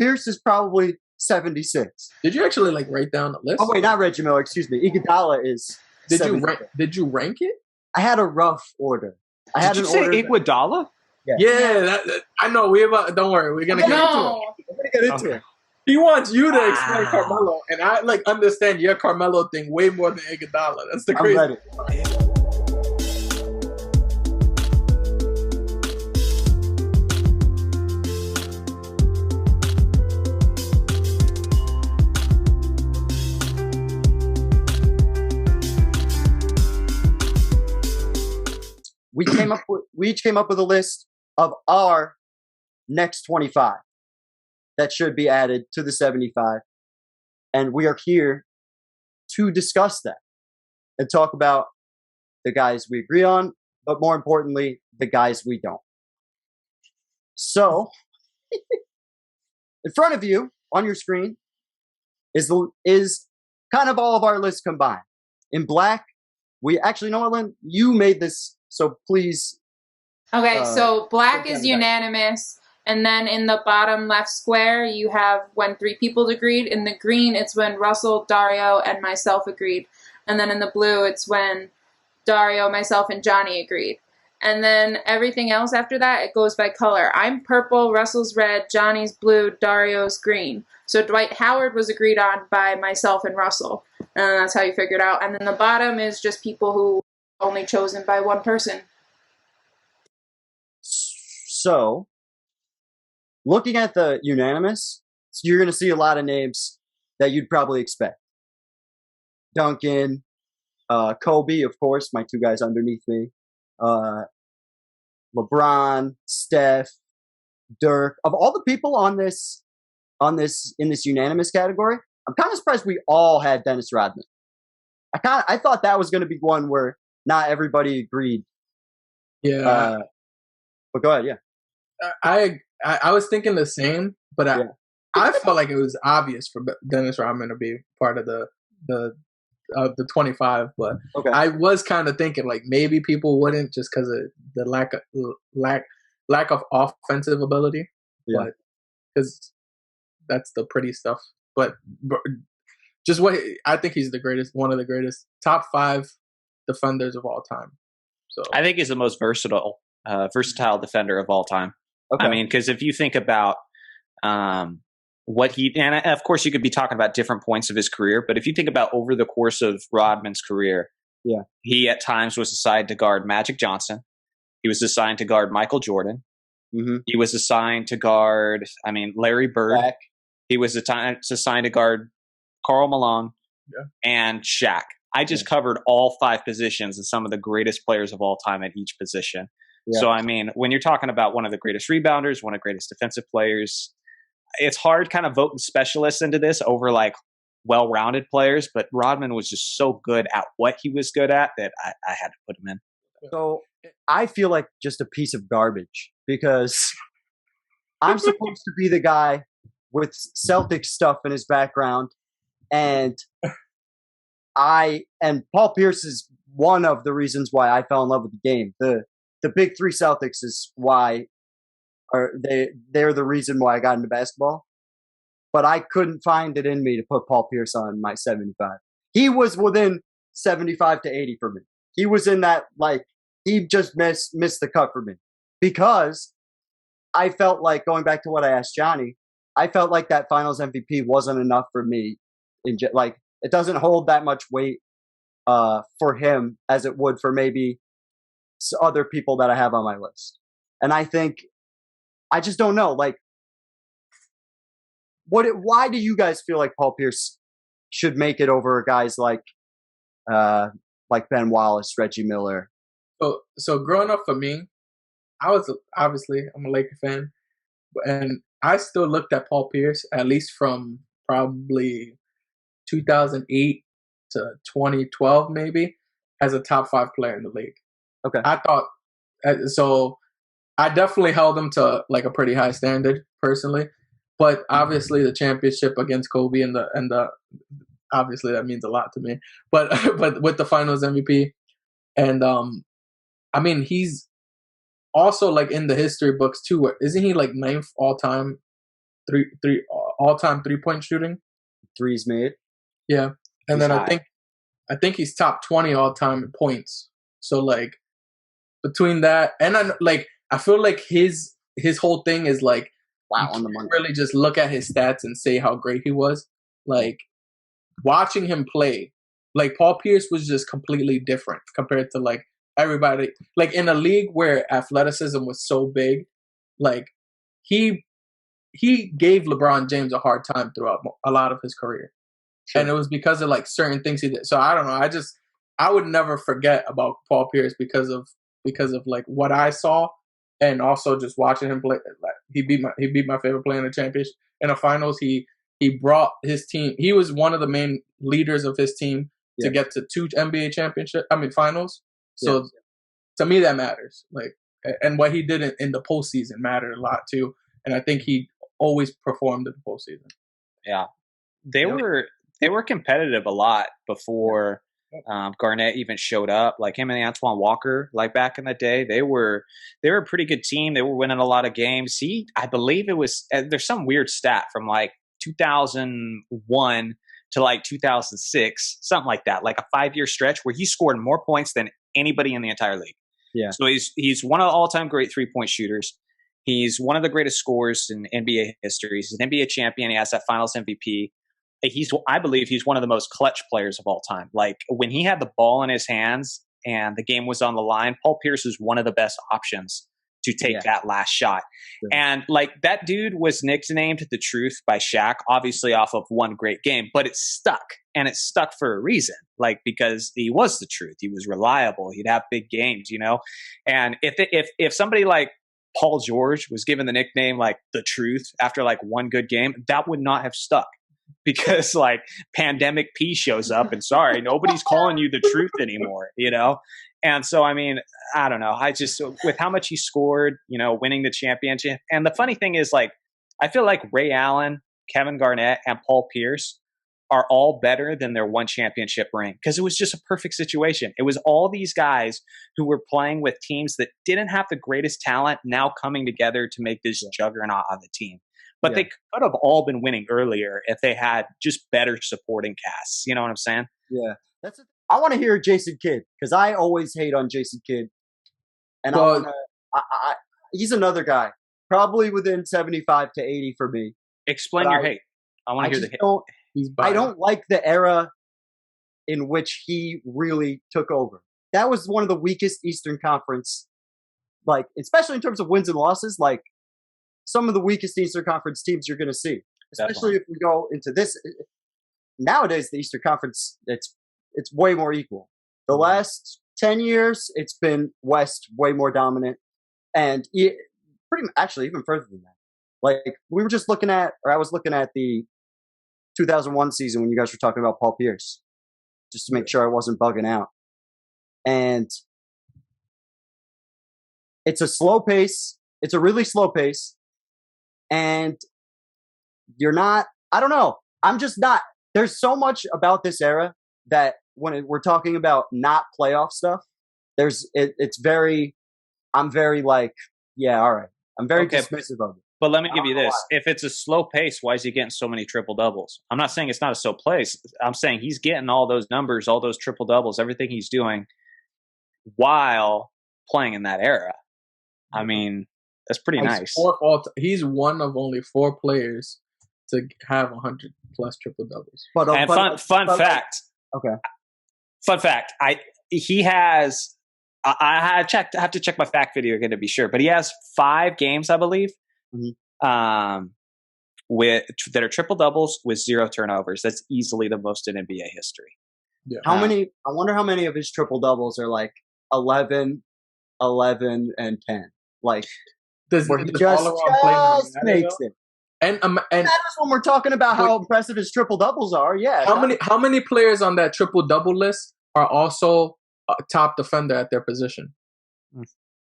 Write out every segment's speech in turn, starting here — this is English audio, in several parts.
Pierce is probably 76. Did you actually like write down the list? Oh wait, not Reggie Miller. Excuse me. Iguodala is. Did you rank it? I had a rough order. Did you say Iguodala? Yeah, I know. Don't worry. We're gonna get into it. He wants you to explain Carmelo, and I understand your Carmelo thing way more than Iguodala. That's the crazy part. We each came up with a list of our next 25 that should be added to the 75. And we are here to discuss that and talk about the guys we agree on, but more importantly, the guys we don't. So, in front of you on your screen is kind of all of our lists combined. In black, we actually know, Lynn, you made this, so please. Okay, so black is unanimous. And then in the bottom left square, you have when 3 people agreed. In the green, it's when Russell, Dario, and myself agreed. And then in the blue, it's when Dario, myself, and Jonny agreed. And then everything else after that, it goes by color. I'm purple, Russell's red, Jonny's blue, Dario's green. So Dwight Howard was agreed on by myself and Russell. And that's how you figure it out. And then the bottom is just people who only chosen by one person. So, looking at the unanimous, you're going to see a lot of names that you'd probably expect. Duncan, Kobe, of course, my 2 guys underneath me. LeBron, Steph, Dirk. Of all the people in this unanimous category, I'm kind of surprised we all had Dennis Rodman. I thought that was going to be one where not everybody agreed. Yeah. But go ahead, yeah. I was thinking the same, but I felt like it was obvious for Dennis Rodman to be part of the 25. But I was kind of thinking like maybe people wouldn't just because of the lack of offensive ability, but because that's the pretty stuff. But just what I think he's the greatest, one of the greatest, top 5 defenders of all time. So I think he's the most versatile defender of all time. Okay. I mean, because if you think about what and of course you could be talking about different points of his career, but if you think about over the course of Rodman's career, he at times was assigned to guard Magic Johnson. He was assigned to guard Michael Jordan. Mm-hmm. He was assigned to guard, Larry Bird. Shaq. He was assigned to guard Karl Malone and Shaq. I just covered all 5 positions and some of the greatest players of all time at each position. Yeah. So, when you're talking about one of the greatest rebounders, one of the greatest defensive players, it's hard kind of voting specialists into this over like well-rounded players, but Rodman was just so good at what he was good at that I had to put him in. So I feel like just a piece of garbage because I'm supposed to be the guy with Celtic stuff in his background, and Paul Pierce is one of the reasons why I fell in love with the game. The big 3 Celtics is why they're the reason why I got into basketball. But I couldn't find it in me to put Paul Pierce on my 75. He was within 75 to 80 for me. He was in that, he just missed the cut for me. Because I felt like, going back to what I asked Jonny, I felt like that finals MVP wasn't enough for me. It doesn't hold that much weight for him as it would for maybe other people that I have on my list. And I think, I just don't know, why do you guys feel like Paul Pierce should make it over guys like Ben Wallace, Reggie Miller? So growing up for me, I'm a Laker fan, and I still looked at Paul Pierce, at least from probably 2008 to 2012 maybe, as a top 5 player in the league. Okay. I thought so. I definitely held him to a pretty high standard personally, but obviously the championship against Kobe and the obviously that means a lot to me. But with the Finals MVP, and he's also in the history books too. Isn't he 9th all time three all-time 3-point shooting. Threes made. Yeah, and He's then high. I think he's top 20 all-time in points. So like between that and I feel like his whole thing is like, wow, you can't really just look at his stats and say how great he was. Like watching him play, like Paul Pierce was just completely different compared to like everybody. Like in a league where athleticism was so big, like he gave LeBron James a hard time throughout a lot of his career. Sure. And it was because of like certain things he did. So I don't know. I would never forget about Paul Pierce because of like what I saw, and also just watching him play. Like he beat my favorite player in the championship in the finals. He brought his team. He was one of the main leaders of his team to get to 2 NBA finals. So to me that matters. Like, and what he did in the postseason mattered a lot too. And I think he always performed in the postseason. Yeah, they were competitive a lot before Garnett even showed up. Like him and Antoine Walker, like back in the day, they were a pretty good team. They were winning a lot of games. I believe it was there's some weird stat from like 2001 to like 2006, something like that, like a 5-year stretch where he scored more points than anybody in the entire league. Yeah. So he's one of the all-time great 3-point shooters. He's one of the greatest scorers in NBA history. He's an NBA champion. He has that Finals MVP. I believe he's one of the most clutch players of all time. Like when he had the ball in his hands and the game was on the line, Paul Pierce is one of the best options to take that last shot. Sure. And like that dude was nicknamed The Truth by Shaq, obviously off of one great game, but it stuck, and it stuck for a reason. Like because he was the truth. He was reliable. He'd have big games, you know? And if somebody like Paul George was given the nickname like The Truth after like one good game, that would not have stuck. Because like Pandemic P shows up and sorry, nobody's calling you The Truth anymore, you know? And so, I mean, I don't know. With how much he scored, you know, winning the championship. And the funny thing is like, I feel like Ray Allen, Kevin Garnett, and Paul Pierce are all better than their one championship ring because it was just a perfect situation. It was all these guys who were playing with teams that didn't have the greatest talent now coming together to make this juggernaut on the team. But they could have all been winning earlier if they had just better supporting casts. You know what I'm saying? Yeah. I want to hear Jason Kidd because I always hate on Jason Kidd. And he's another guy, probably within 75 to 80 for me. Explain your hate. I want to hear the hate. I don't like the era in which he really took over. That was one of the weakest Eastern Conference, like, especially in terms of wins and losses, like, some of the weakest Eastern Conference teams you're going to see, especially if we go into this. Nowadays, the Eastern Conference, it's way more equal. The last 10 years, it's been West way more dominant, and actually even further than that. Like we were just looking at, or I was looking at the 2001 season when you guys were talking about Paul Pierce, just to make sure I wasn't bugging out. And it's a slow pace. It's a really slow pace. And I don't know. I'm just not. There's so much about this era that when we're talking about not playoff stuff, I'm very like, yeah, all right. I'm very dismissive of it. But let me give you this. If it's a slow pace, why is he getting so many triple doubles? I'm not saying it's not a slow pace. I'm saying he's getting all those numbers, all those triple doubles, everything he's doing while playing in that era. I mean, that's pretty nice. He's one of only 4 players to have 100 plus triple doubles. Fun fact. Okay. Fun fact. I have to check my fact video again to be sure, but he has 5 games, I believe, that are triple doubles with 0 turnovers. That's easily the most in NBA history. Yeah. How many? I wonder how many of his triple doubles are like 11, 11, and 10. Like. Where he just makes it. And that is when we're talking about how impressive his triple doubles are. Yeah. How many players on that triple double list are also a top defender at their position?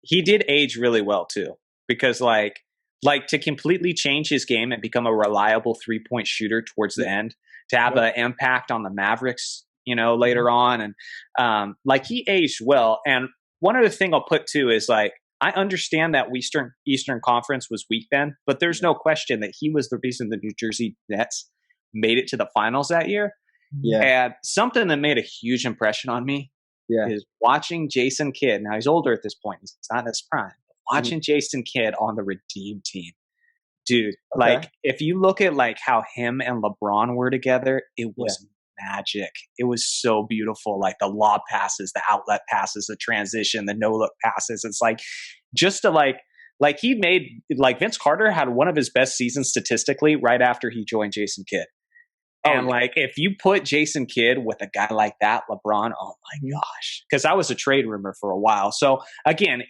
He did age really well too, because like to completely change his game and become a reliable 3-point shooter towards the end, to have an impact on the Mavericks, you know, later on, and like he aged well. And one other thing I'll put too is like, I understand that Eastern Conference was weak then, but there's no question that he was the reason the New Jersey Nets made it to the finals that year. Yeah. And something that made a huge impression on me is watching Jason Kidd. Now he's older at this point; he's not in his prime. Watching Jason Kidd on the Redeem team, dude. Like, if you look at like how him and LeBron were together, it was magic. It was so beautiful. Like the lob passes, the outlet passes, the transition, the no look passes. It's like just to like he made like Vince Carter had one of his best seasons statistically right after he joined Jason Kidd. And like, if you put Jason Kidd with a guy like that, LeBron, oh my gosh, because that was a trade rumor for a while. So again,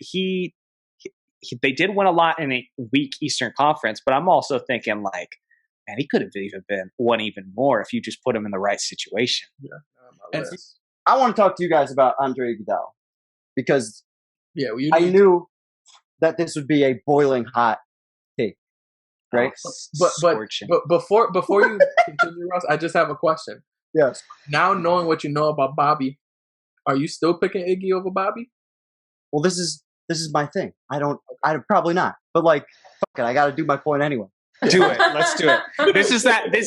they did win a lot in a weak Eastern Conference, but I'm also thinking like, man, he could have even won even more if you just put him in the right situation. Yeah. And I want to talk to you guys about Andre Iguodala because I knew that this would be a boiling hot take, right? But before you continue, Ross, I just have a question. Yes. Now knowing what you know about Bobby, are you still picking Iggy over Bobby? Well, this is my thing. I'd probably not. But like, fuck it, I got to do my point anyway. Do it. Let's do it. This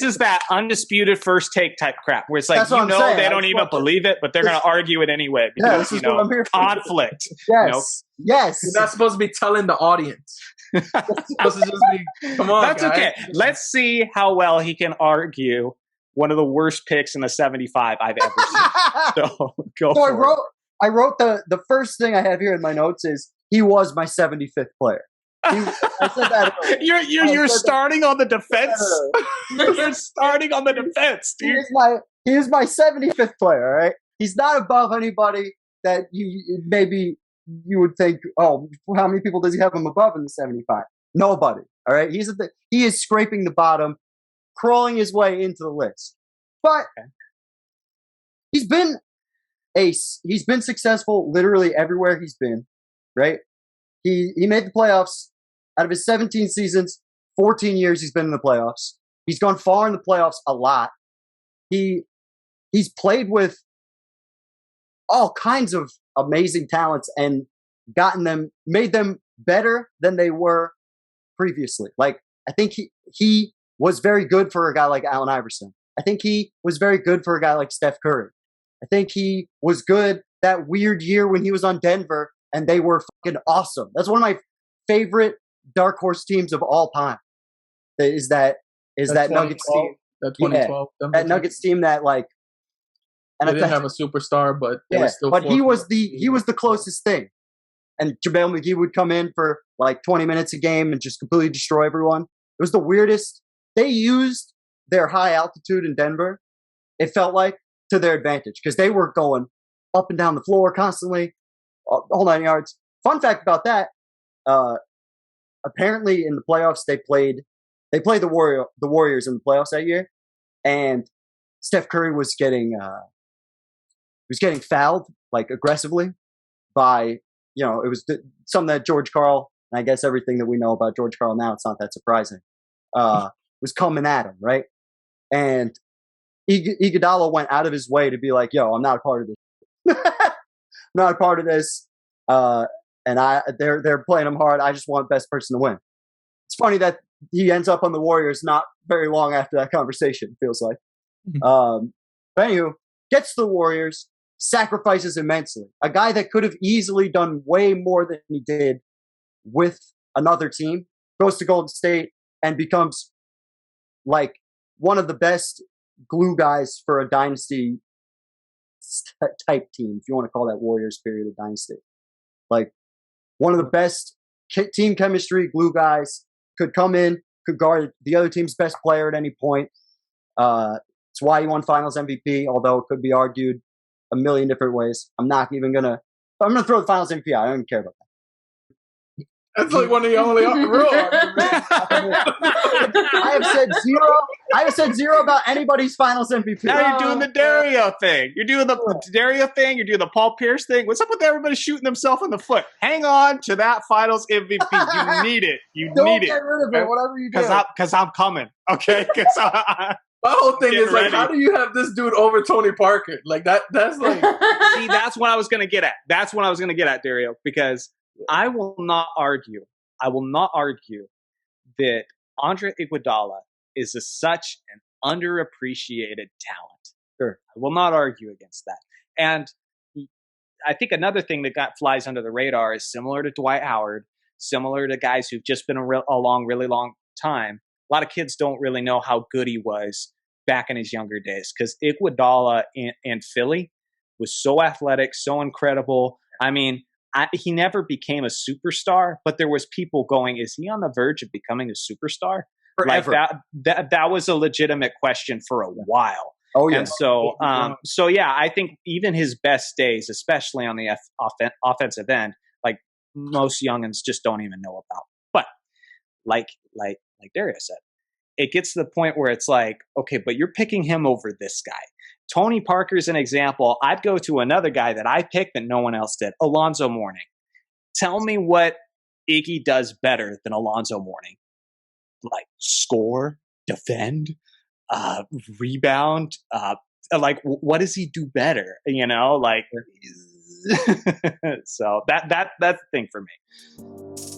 is that undisputed first take type crap where it's like, they don't even believe it, but they're going to argue it anyway because, this is what I'm here for. Conflict. Yes. Yes. You're not supposed to be telling the audience. You're supposed to just be, come on, That's guys. okay. Let's see how well he can argue one of the worst picks in the 75 I've ever seen. So go for it. I wrote the first thing I have here in my notes is he was my 75th player. I said that. You're starting on the defense. You're starting on the defense, dude. He is my 75th player. All right, he's not above anybody that maybe you would think. Oh, how many people does he have him above in the 75? Nobody. All right, he is scraping the bottom, crawling his way into the list. But he's been successful literally everywhere he's been. Right. He made the playoffs out of his 17 seasons, 14 years he's been in the playoffs. He's gone far in the playoffs a lot. He's played with all kinds of amazing talents and made them better than they were previously. Like, I think he was very good for a guy like Allen Iverson. I think he was very good for a guy like Steph Curry. I think he was good that weird year when he was on Denver and they were fucking awesome. That's one of my favorite dark horse teams of all time. Is that Nuggets team? That 2012. That Nuggets team that like. And they didn't have a superstar, but they were still. But he was the closest thing. And JaVale McGee would come in for like 20 minutes a game and just completely destroy everyone. It was the weirdest. They used their high altitude in Denver. It felt like to their advantage because they were going up and down the floor constantly. All 9 yards. Fun fact about that, apparently in the playoffs they played the Warriors in the playoffs that year, and Steph Curry was getting fouled like aggressively by, it was something that George Karl, and I guess everything that we know about George Karl now, it's not that surprising, was coming at him, right? And Iguodala went out of his way to be like, yo, I'm not a part of this. Not a part of this, and they're playing him hard. I just want best person to win. It's funny that he ends up on the Warriors not very long after that conversation. Feels like, but anywho, gets to the Warriors, sacrifices immensely. A guy that could have easily done way more than he did with another team goes to Golden State and becomes like one of the best glue guys for a dynasty type team, if you want to call that Warriors period a dynasty. Like one of the best team chemistry glue guys, could come in, could guard the other team's best player at any point. It's why he won Finals MVP, although it could be argued a million different ways. I'm going to throw the Finals MVP out. I don't even care about that. That's like one of the only real arguments. I have said zero about anybody's Finals MVP. Now you're doing the Dario thing. You're doing the Dario thing. You're doing the Paul Pierce thing. What's up with everybody shooting themselves in the foot? Hang on to that Finals MVP. You need it. Don't get rid of it, whatever you do. Because I'm coming. Okay? My whole thing is like, how do you have this dude over Tony Parker? Like that's like. See, that's what I was going to get at. That's what I was going to get at, Dario, because I will not argue that Andre Iguodala is such an underappreciated talent. Sure. I will not argue against that. And I think another thing that flies under the radar is similar to Dwight Howard, similar to guys who've just been along really long time. A lot of kids don't really know how good he was back in his younger days because Iguodala in Philly was so athletic, so incredible. I mean, he never became a superstar, but there was people going, is he on the verge of becoming a superstar? Forever. Like that was a legitimate question for a while. Oh, yeah. And so yeah, I think even his best days, especially on the offensive end, like most youngins just don't even know about. But like Darius said, it gets to the point where it's like, okay, but you're picking him over this guy. Tony Parker's an example. I'd go to another guy that I picked that no one else did, Alonzo Mourning. Tell me what Iggy does better than Alonzo Mourning. Like score, defend, rebound. Like what does he do better? You know, like so that's the thing for me.